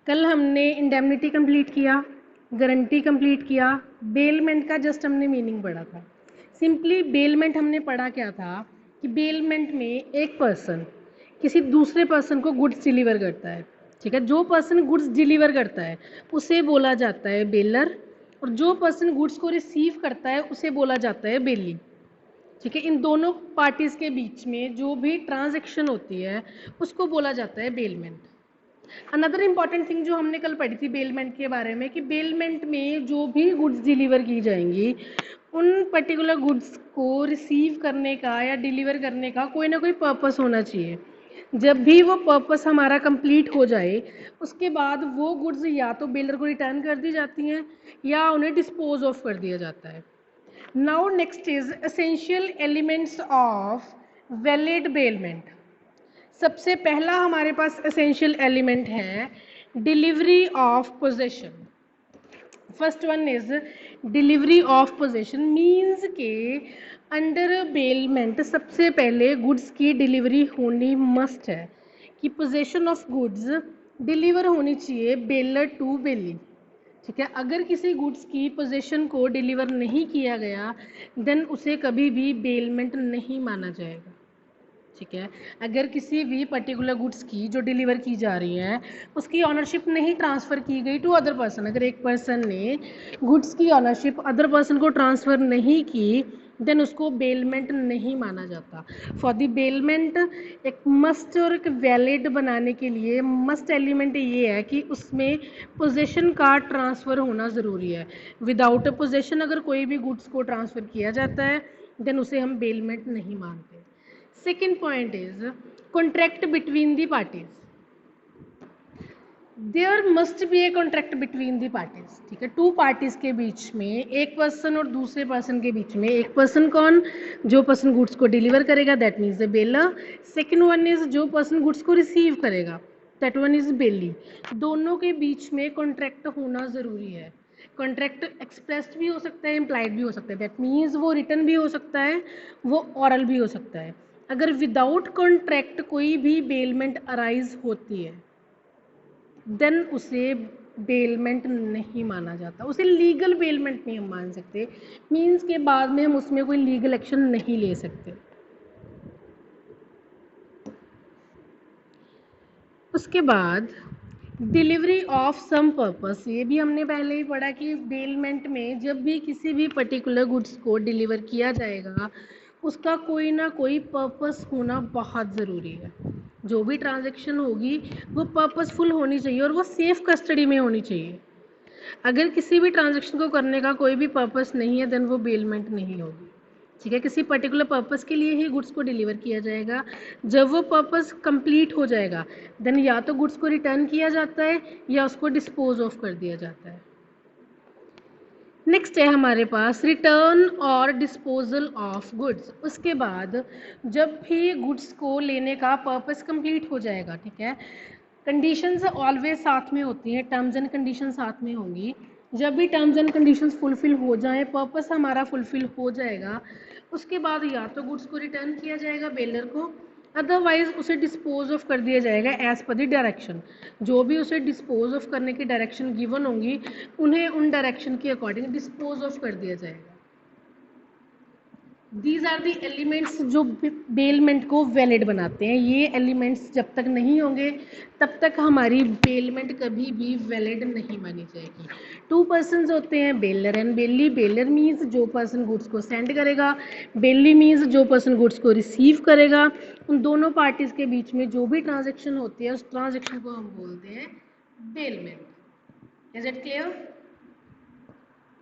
कल हमने indemnity complete किया, गारंटी कंप्लीट किया, बेलमेंट का जस्ट हमने मीनिंग पढ़ा था। सिंपली बेलमेंट हमने पढ़ा क्या था कि बेलमेंट में एक पर्सन किसी दूसरे पर्सन को गुड्स डिलीवर करता है, ठीक है। जो पर्सन गुड्स डिलीवर करता है उसे बोला जाता है बेलर, और जो पर्सन गुड्स को रिसीव करता है उसे बोला जाता है बेली, ठीक है। इन दोनों पार्टीज के बीच में जो भी ट्रांजैक्शन होती है उसको बोला जाता है बेलमेंट। अनदर इंपॉर्टेंट थिंग जो हमने कल पढ़ी थी बेलमेंट के बारे में कि बेलमेंट में जो भी गुड्स डिलीवर की जाएंगी उन पर्टिकुलर गुड्स को रिसीव करने का या डिलीवर करने का कोई ना कोई पर्पस होना चाहिए। जब भी वो पर्पस हमारा कंप्लीट हो जाए उसके बाद वो गुड्स या तो बेलर को रिटर्न कर दी जाती हैं या उन्हें डिस्पोज ऑफ कर दिया जाता है। Now next is essential elements of valid bailment. सबसे पहला हमारे पास एसेंशियल एलिमेंट है delivery of possession. First one is delivery of possession, means के अंडर बेलमेंट सबसे पहले गुड्स की डिलीवरी होनी मस्ट है कि पोजेशन ऑफ गुड्स डिलीवर होनी चाहिए बेलर टू बेली, ठीक है। अगर किसी गुड्स की पोजेशन को डिलीवर नहीं किया गया देन उसे कभी भी बेलमेंट नहीं माना जाएगा, ठीक है। अगर किसी भी पर्टिकुलर गुड्स की जो डिलीवर की जा रही है उसकी ऑनरशिप नहीं ट्रांसफ़र की गई टू अदर पर्सन, अगर एक पर्सन ने गुड्स की ऑनरशिप अदर पर्सन को ट्रांसफ़र नहीं की देन उसको बेलमेंट नहीं माना जाता। फॉर द बेलमेंट एक मस्ट और एक वैलिड बनाने के लिए मस्ट एलिमेंट ये है कि उसमें पोजेशन का ट्रांसफ़र होना ज़रूरी है। विदाउट अ पोजेशन अगर कोई भी गुड्स को ट्रांसफ़र किया जाता है देन उसे हम बेलमेंट नहीं मानते। Second point is contract between the parties. There must be a contract between the parties, ठीक है। टू पार्टीज के बीच में, एक पर्सन और दूसरे पर्सन के बीच में, एक पर्सन कौन, जो पर्सन गुड्स को डिलीवर करेगा that means the baler. Second one is जो पर्सन गुड्स को रिसीव करेगा दैट वन इज बेली। दोनों के बीच में कॉन्ट्रैक्ट होना ज़रूरी है। कॉन्ट्रैक्ट एक्सप्रेस्ड भी हो सकता है, इम्प्लाइड भी हो सकता है, दैट मीन्स वो रिटर्न भी हो सकता है, वो ऑरल भी हो सकता है। अगर विदाउट कॉन्ट्रैक्ट कोई भी बेलमेंट अराइज होती है देन उसे बेलमेंट नहीं माना जाता, उसे लीगल बेलमेंट नहीं हम मान सकते, मीन्स के बाद में हम उसमें कोई लीगल एक्शन नहीं ले सकते। उसके बाद डिलीवरी ऑफ सम पर्पस, ये भी हमने पहले ही पढ़ा कि बेलमेंट में जब भी किसी भी पर्टिकुलर गुड्स को डिलीवर किया जाएगा उसका कोई ना कोई पर्पस होना बहुत ज़रूरी है। जो भी ट्रांजैक्शन होगी वो पर्पसफुल होनी चाहिए और वो सेफ कस्टडी में होनी चाहिए। अगर किसी भी ट्रांजैक्शन को करने का कोई भी पर्पस नहीं है देन वो बेलमेंट नहीं होगी, ठीक है। किसी पर्टिकुलर पर्पस के लिए ही गुड्स को डिलीवर किया जाएगा। जब वो पर्पस कंप्लीट हो जाएगा देन या तो गुड्स को रिटर्न किया जाता है या उसको डिस्पोज ऑफ कर दिया जाता है। नेक्स्ट है हमारे पास रिटर्न और डिस्पोजल ऑफ गुड्स। उसके बाद जब भी गुड्स को लेने का पर्पस कंप्लीट हो जाएगा, ठीक है, कंडीशंस ऑलवेज साथ में होती हैं, टर्म्स एंड कंडीशन साथ में होंगी। जब भी टर्म्स एंड कंडीशंस फुलफिल हो जाए, पर्पस हमारा फुलफिल हो जाएगा, उसके बाद या तो गुड्स को रिटर्न किया जाएगा बेलर को, अदरवाइज उसे डिस्पोज ऑफ कर दिया जाएगा एज पर द डायरेक्शन। जो भी उसे डिस्पोज ऑफ करने की डायरेक्शन गिवन होंगी उन्हें उन डायरेक्शन के अकॉर्डिंग डिस्पोज ऑफ कर दिया जाएगा। दीज आर दी एलिमेंट्स जो बेलमेंट को वैलिड बनाते हैं। ये एलिमेंट्स जब तक नहीं होंगे तब तक हमारी बेलमेंट कभी भी वैलिड नहीं मानी जाएगी। टू पर्सन्स होते हैं bailor and bailee. Bailor means जो पर्सन गुड्स को सेंड करेगा, बेली मीन्स जो पर्सन गुड्स को रिसीव करेगा। उन दोनों पार्टीज के बीच में जो भी ट्रांजेक्शन होती है उस ट्रांजेक्शन को हम बोलते हैं बेलमेंट। Is it clear?